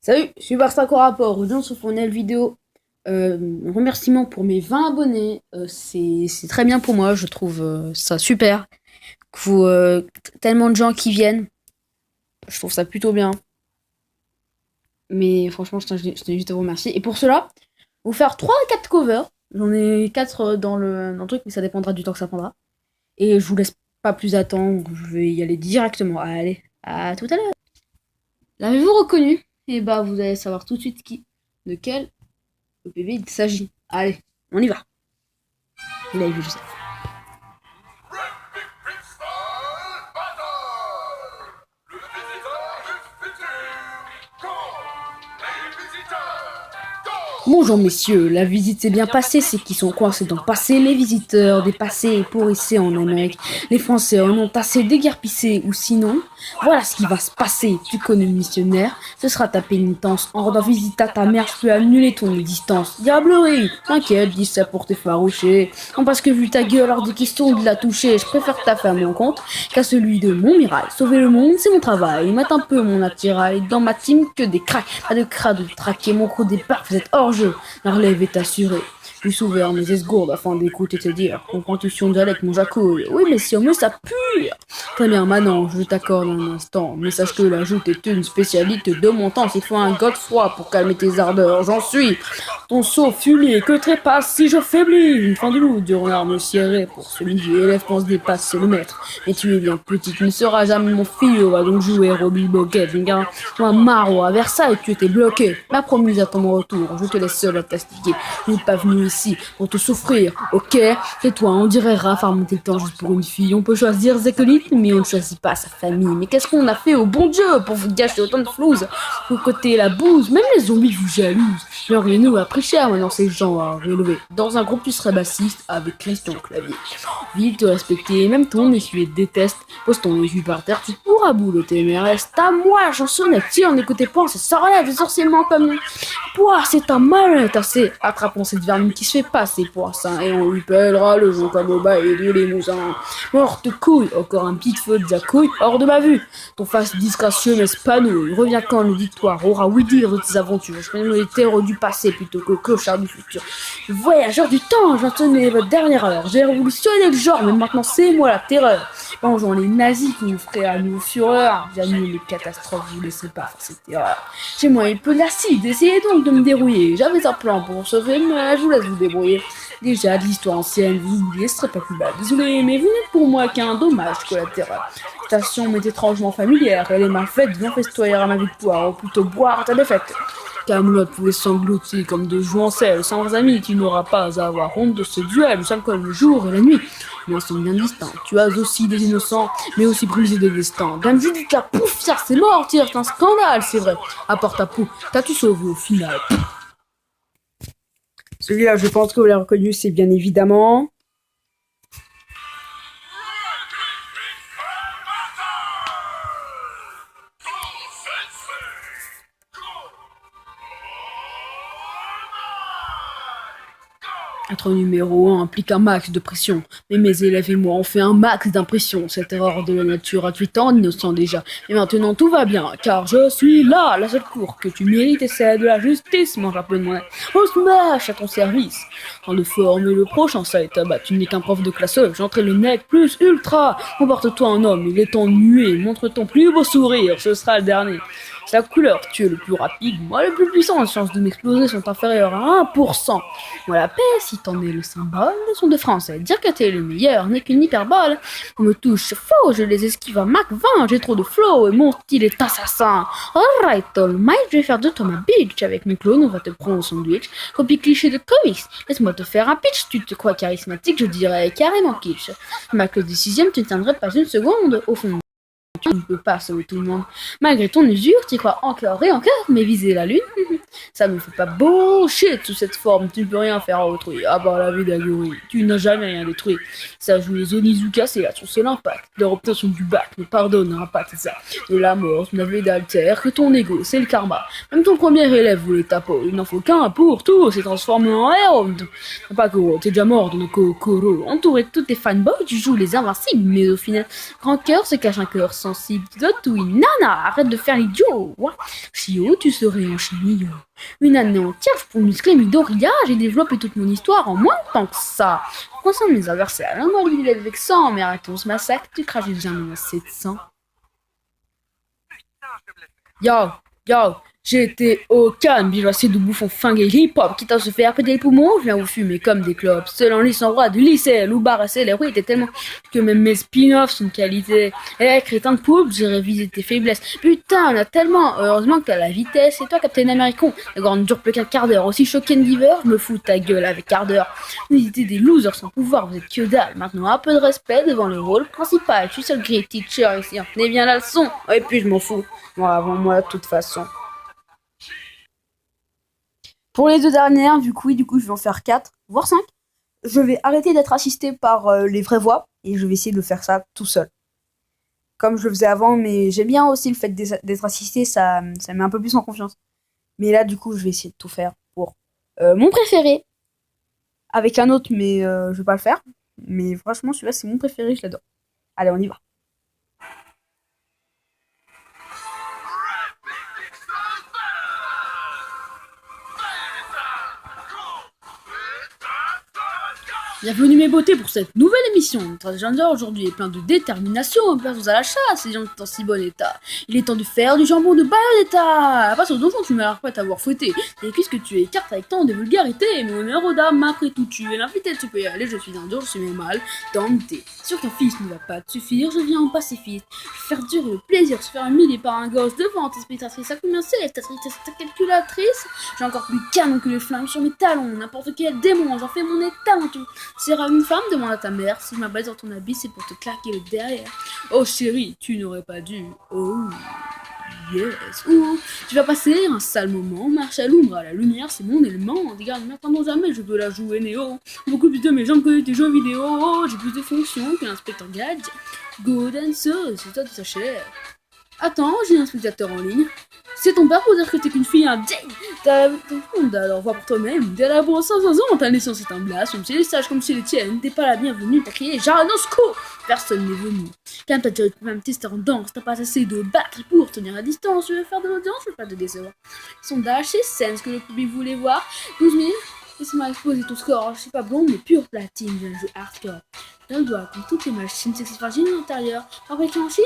Salut, je suis Barstaco Rapport. Aujourd'hui, on se fait une nouvelle vidéo. Remerciement pour mes 20 abonnés. C'est très bien pour moi, je trouve ça super. Vous, tellement de gens qui viennent. Je trouve ça plutôt bien. Mais franchement, je tenais juste à vous remercier. Et pour cela, vous faire 3 à 4 covers. J'en ai 4 dans le truc, mais ça dépendra du temps que ça prendra. Et je vous laisse pas plus attendre. Je vais y aller directement. Allez, à tout à l'heure. L'avez-vous reconnu? Et bah, vous allez savoir tout de suite de quel EPV il s'agit. Allez, on y va. Vous l'avez vu, je sais. Bonjour messieurs, la visite s'est bien passée, c'est qui sont coincés dans le passé, les visiteurs, dépassés et pourrissés en Amérique. Les Français en ont assez déguerpissés, ou sinon, voilà ce qui va se passer. Tu connais le missionnaire, ce sera ta pénitence. En rendant visite à ta mère, je peux annuler ton existence. Diablerie, t'inquiète, dis ça pour t'effaroucher. Non parce que vu ta gueule hors de question de la toucher, je préfère ta femme mon compte qu'à celui de mon mirail. Sauver le monde, c'est mon travail, mettre un peu mon attirail. Dans ma team, que des cracks, pas de crades de traquer. Mon gros départ, vous êtes hors jeu. La relève est assurée. J'ai ouvert mes esgourdes afin d'écouter te dire. Comprends-tu son dialecte, mon jacouille? Oui, mais si on me ça pue. Très bien, maintenant, je t'accorde un instant. Mais sache que la joute est une spécialité de mon temps. Il faut un godefroy pour calmer tes ardeurs. J'en suis. Ton saut fulier que trépasse si je faiblis. Une fin du loup, du renard me cierait. Pour celui qui élève pense dépasser le maître. Mais tu es bien petite, tu ne seras jamais mon fils. Va donc jouer au Boquet. Toi, Maro, à Versailles, tu étais bloqué. Ma promise à ton retour, je te laisse seul à t'astiquer. Je n'ai pas venu ici pour te souffrir, ok? Et toi, on dirait Raph à remonter le temps juste pour une fille. On peut choisir Zécolite, mais on ne choisit pas sa famille. Mais qu'est-ce qu'on a fait au bon Dieu pour vous gâcher autant de flouze? Vous côté la bouse, même les zombies vous jalousent. Leur nous a pris cher maintenant ces gens à relever. Dans un groupe, tu serais bassiste avec Christian Clavier. Ville te respecter, même ton essuie déteste. Pose ton essuie par terre, tu pourras boulotter, mais reste à moi, la chansonnette. Si on n'écoutait pas, ça se relève sorcièrement comme Pouah, c'est un malhonnête assez. Attrapons cette vermine qui se fait passer pour un saint et on lui pèlera le jour comme au bas et de l'émoussin. Morte couille, encore un petit feu de couille hors de ma vue. Ton face disgracieux mais spanouille. Reviens quand le victoire aura oui dire de tes aventures. Je connais les terreaux du passé plutôt que le clochard du futur. Voyageur du temps, j'en tenais votre dernière heure. J'ai révolutionné le genre, mais maintenant c'est moi la terreur. Vengeons les nazis qui nous feraient à nouveau fureur. J'annule les catastrophes, vous laissez pas faire cette erreur. Chez moi il peut d'acide, essayez donc de me dérouiller. J'avais un plan pour sauver, mais je vous laisse vous débrouiller. Déjà, de l'histoire ancienne, vous oubliez, ce serait pas plus bas. Désolé, mais vous n'êtes pour moi qu'un dommage collatéral. La station m'est étrangement familière, elle est mal faite, viens festoyer à ma victoire, ou plutôt boire ta défaite. Camelot pouvait sangloter comme de jouancelles, sans amis, tu n'auras pas à avoir honte de ce duel, ça comme le jour et la nuit. Mais sont bien distincts, tu as aussi des innocents, mais aussi brisé des destins. Dame Judith, la pouf, ça c'est mort, tire, c'est un scandale, c'est vrai. Apporte ta peau, t'as-tu sauvé au final? Celui-là, je pense que vous l'avez reconnu, c'est bien évidemment... Être numéro 1 implique un max de pression, mais mes élèves et moi on fait un max d'impression. Cette erreur de la nature a 8 ans, innocent déjà. Et maintenant tout va bien, car je suis là, la seule cour que tu mérites et c'est de la justice, mange un peu de mon on smash à ton service. Dans le forme le prochain site, bah tu n'es qu'un prof de classe, j'entrais le nec plus ultra. Comporte-toi en homme, il est ennuyé, montre ton plus beau sourire, ce sera le dernier. Sa couleur, tu es le plus rapide, moi le plus puissant, les chances de m'exploser sont inférieures à 1%. Moi la paix, si t'en es le symbole, sont de France. Dire que t'es le meilleur n'est qu'une hyperbole. On me touche faux, je les esquive à Mach 20, j'ai trop de flow et mon style est assassin. Alright, all might, je vais faire de toi ma bitch. Avec mes clones, on va te prendre au sandwich. Copie cliché de comics, laisse-moi te faire un pitch. Tu te crois charismatique, je dirais carrément kitsch. Ma clause de 6ème, tu ne tiendrais pas une seconde au fond. Tu ne peux pas sauver tout le monde. Malgré ton usure, tu crois encore et encore, mais viser la lune, ça me fait pas bullshit sous cette forme, tu ne peux rien faire à autrui. Ah bah la vie d'Aguri, tu n'as jamais rien détruit. Ça joue les Onizuka, c'est là son seul impact. Leur obtention du bac ne pardonnera pas tout ça. De la mort, tu n'avais d'altère que ton ego, c'est le karma. Même ton premier élève voulait ta peau, il n'en faut qu'un pour tout, s'est transformé en héros. Pas Kuro, t'es déjà mort dans le Kokoro. Entouré de tous tes fanboys, tu joues les invincibles, mais au final, grand cœur se cache un cœur sans incompréhensible. Tu dois tout, nana, arrête de faire l'idiot. Chio, tu serais un chimio. Une année entière pour muscler Midoriya, j'ai développé toute mon histoire en moins de temps que ça. Concernant mes adversaires, l'un doit lui avec 100, mais arrête, on se massacre, tu craches jamais assez de sang. Yo, j'ai été au Cannes, bijoutier de bouffons fingés hip-hop, quitte à se faire péter les poumons, je viens vous fumer comme des clopes. Selon les roi du lycée, Loubar et Céleri étaient tellement que même mes spin-offs sont de qualité. Eh, crétin de poulpe, j'ai révisé tes faiblesses. Putain, on a tellement, heureusement que t'as la vitesse. Et toi, Captain American, la grande dure plus qu'un quart d'heure. Aussi choqué giver, je me fous de ta gueule avec quart d'heure. Vous étiez des losers sans pouvoir, vous êtes que dalle. Maintenant, un peu de respect devant le rôle principal. Je suis seul great teacher ici. Tenez bien la leçon. Et puis je m'en fous. Moi, avant moi, de toute façon. Pour les deux dernières, du coup, je vais en faire 4, voire 5. Je vais arrêter d'être assisté par les vraies voix et je vais essayer de faire ça tout seul. Comme je le faisais avant, mais j'aime bien aussi le fait d'être assisté, ça met un peu plus en confiance. Mais là, du coup, je vais essayer de tout faire pour mon préféré. Avec un autre, mais je vais pas le faire. Mais franchement, celui-là, c'est mon préféré, je l'adore. Allez, on y va. Bienvenue mes beautés pour cette nouvelle émission. Notre agenda aujourd'hui est plein de détermination, place à la chasse, les gens sont en si bon état. Il est temps de faire du jambon de Bayonetta. Passe au donjon, tu m'as l'air pas t'avoir fouetté. Et puisque tu écartes avec tant de vulgarité, mais honneur aux dames, après tout tu es l'invité, tu peux y aller, je suis un dur, je suis mal tenté. Sûr que ton fils ne va pas te suffire, je viens en pacifiste. Faire durer le plaisir de se faire humilier par un gosse devant tes spectatrices à combien c'est, ta calculatrice. J'ai encore plus canon que les flammes sur mes talons, n'importe quel démon, j'en fais mon état en tout. Sera une femme, demande à ta mère. Si je m'abaisse dans ton habit, c'est pour te claquer le derrière. Oh chérie, tu n'aurais pas dû. Oh yes. Ou tu vas passer un sale moment. Marche à l'ombre, à la lumière, c'est mon élément. Regarde, n'attendons jamais, je peux la jouer Néo. Beaucoup plus de mes jambes que tes jeux vidéo. Oh, j'ai plus de fonctions que l'inspecteur Gadget. Good and so, c'est toi de sa chair. Attends, j'ai un spectateur en ligne. C'est ton père pour dire que t'es qu'une fille indigne. T'as honte, alors voir pour toi-même. Dès la brosse 500 ans, ta naissance est un blasphème. Chez les sages comme chez les tiennes, t'es pas la bienvenue. T'as crié Jaranosco. Personne n'est venu. Calme-toi, tu peux même tester en danse. T'as pas assez de batterie pour tenir à distance. Tu veux faire de l'audience, je veux pas te décevoir. Sondage chez Sense que le public voulait voir. 12 000. Laisse-moi exposer ton score. Je suis pas blonde, mais pure platine. J'ai un jeu hardcore. Dans le doigt, comme toutes les machines, c'est fragile à l'intérieur. Fabriqué en Chine.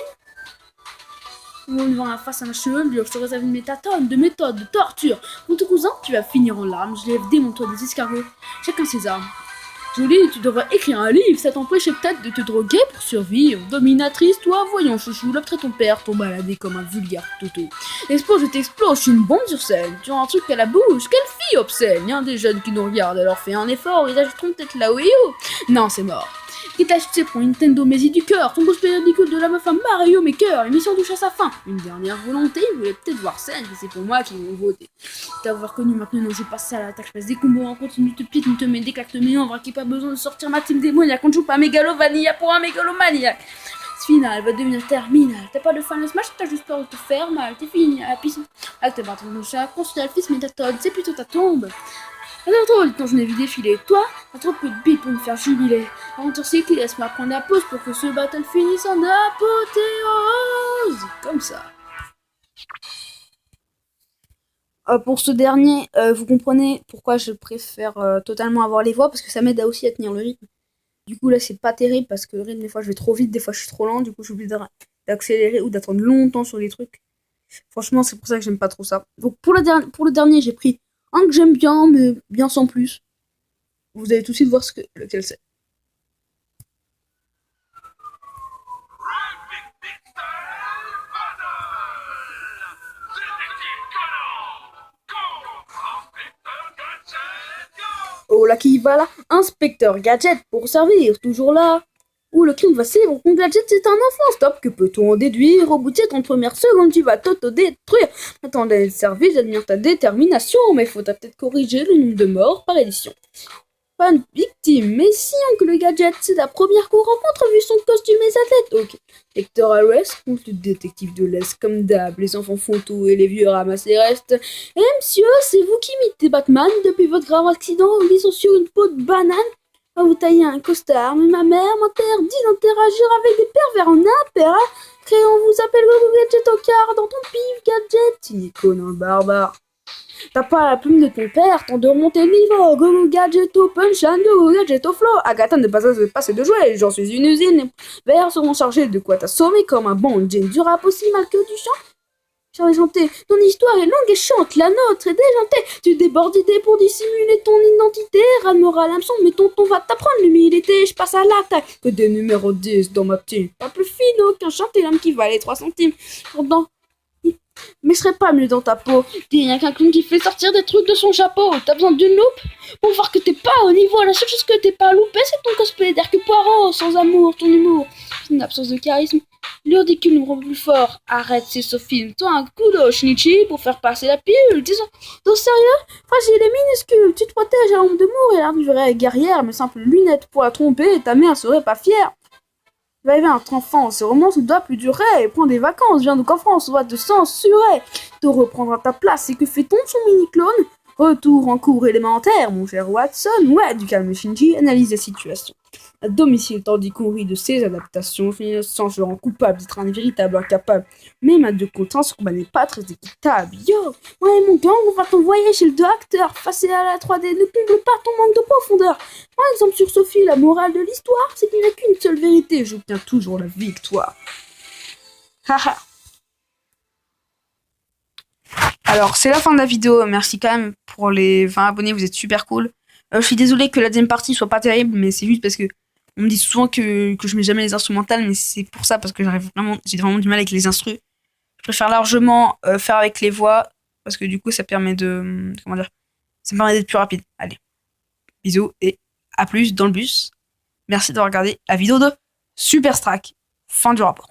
Devant la face à ma chevelure, je te réserve une métatone de méthode de torture. Mon ton cousin, tu vas finir en larmes, je lève mon toit des escargots. Chacun ses armes. Jolie, tu devrais écrire un livre, ça t'empêchait peut-être de te droguer pour survivre. Dominatrice, toi, voyons chouchou, l'obtrait ton père, ton baladé comme un vulgaire toto. Explose, je t'explose, je suis une bombe sur scène. Tu as un truc à la bouche, quelle fille obscène. Y'en a des jeunes qui nous regardent, alors fais un effort, ils ajouteront peut-être la Wii U. Non, c'est mort. Qui t'a acheté pour Nintendo Messi du cœur, ton cosplay ridicule de la meuf à Mario Maker, l'émission touche à sa fin. Une dernière volonté, ils voulaient peut-être voir scène, mais c'est pour moi qu'ils vont voter. T'avoir connu maintenant, non, je passe à l'attaque, je passe des combos en continu, te pique, te mets des claques, te mets en vrai, qui pas besoin de sortir ma team démoniaque, on joue pas mégalovania pour un mégalomaniaque. Finale va devenir terminale, t'as pas de fan de Smash, t'as juste peur de te faire mal, t'es fini à la piscine. Ah, t'es pas ton chat, construire le fils, mais ta todd, c'est plutôt ta tombe. Alors trop le temps je n'ai vu défiler. Toi, t'as trop peu de billes pour me faire jubiler. Aventure cycliste, laisse-moi prendre la pause pour que ce battle finisse en apothéose. Comme ça. Pour ce dernier, vous comprenez pourquoi je préfère totalement avoir les voix, parce que ça m'aide aussi à tenir le rythme. Du coup là c'est pas terrible parce que le rythme des fois je vais trop vite, des fois je suis trop lent, du coup j'oublie d'accélérer ou d'attendre longtemps sur les trucs. Franchement c'est pour ça que j'aime pas trop ça. Donc pour le dernier j'ai pris un que j'aime bien, mais bien sans plus. Vous allez tout de suite voir lequel c'est. Oh là qui va là, Inspecteur Gadget pour servir, toujours là. Où le crime va célébrer ton gadget, c'est un enfant, stop, que peut-on en déduire? Au bout de cette première seconde, tu vas t'auto-détruire. Attendez le service, j'admire ta détermination, mais faut peut-être corriger le nombre de morts par édition. Pas une victime, mais si, oncle le gadget, c'est la première qu'on rencontre vu son costume et sa tête. Ok. Hector Harris, contre le détective de l'Est, comme d'hab, les enfants font tout et les vieux ramassent les restes. Eh monsieur, c'est vous qui imitez Batman depuis votre grave accident, glissant sur une peau de banane? Vous tailler un costard, mais ma mère m'interdit d'interagir avec des pervers en impéra. masqué, on vous appelle Gogo Gadget au car dans ton pif gadget. Signé Conan le barbare. T'as pas la plume de ton père, tant de remonter le niveau. Gogo Gadget au punchline, Gogo Gadget au flow. Agatha ne pas passer de jouer, j'en suis une usine. Les verres seront chargés de quoi t'assommer comme un bon Jane du rap aussi mal que du chant. Charles chanté, ton histoire est longue et chante, la nôtre est déjantée. Tu débordes d'idées pour dissimuler ton identité. Ramera l'hameçon, mais tonton va t'apprendre l'humilité. Je passe à l'attaque, que des numéros 10 dans ma team. Pas plus fino qu'un chanté qui valait 3 centimes. Pourtant, mais serait pas mieux dans ta peau. Dis rien qu'un clown qui fait sortir des trucs de son chapeau. T'as besoin d'une loupe pour voir que t'es pas au niveau. La seule chose que t'es pas loupé, c'est ton cosplay d'Hercule Poirot. Sans amour, ton humour, une absence de charisme. Le ridicule nous rend plus fort. Arrête ces sophismes. Toi un coup de Shinichi pour faire passer la pilule. Disons, dans sérieux, fragile et minuscule. Tu te protèges à l'ombre de Moore et elle arriverait guerrière, mais simple lunettes pour la tromper et ta mère serait pas fière. Va y avoir un enfant, ces romans ne doivent plus durer. Prends des vacances, viens donc en France, on va te censurer. Te reprendre à ta place et que fait-on de son mini-clone? Retour en cours élémentaire, mon cher Watson. Ouais, du calme Shinji, analyse la situation. À domicile, tandis qu'on rit de ses adaptations, sans se rend coupable d'être un véritable incapable. Mais ma de contre ce combat n'est pas très équitable. Yo, ouais mon gang, on va t'envoyer chez le docteur. Face à la 3D, ne comble pas ton manque de profondeur. Par exemple, sur Sophie, la morale de l'histoire, c'est qu'il n'y a qu'une seule vérité. J'obtiens toujours la victoire. Haha. Alors, c'est la fin de la vidéo. Merci quand même pour les 20 abonnés, vous êtes super cool. Je suis désolé que la deuxième partie soit pas terrible, mais c'est juste parce que on me dit souvent que je mets jamais les instrumentales, mais c'est pour ça, parce que j'ai vraiment du mal avec les instrus. Je préfère largement faire avec les voix, parce que du coup, ça permet de... Comment dire? Ça me permet d'être plus rapide. Allez, bisous et à plus dans le bus. Merci d'avoir regardé la vidéo de Super Strack. Fin du rapport.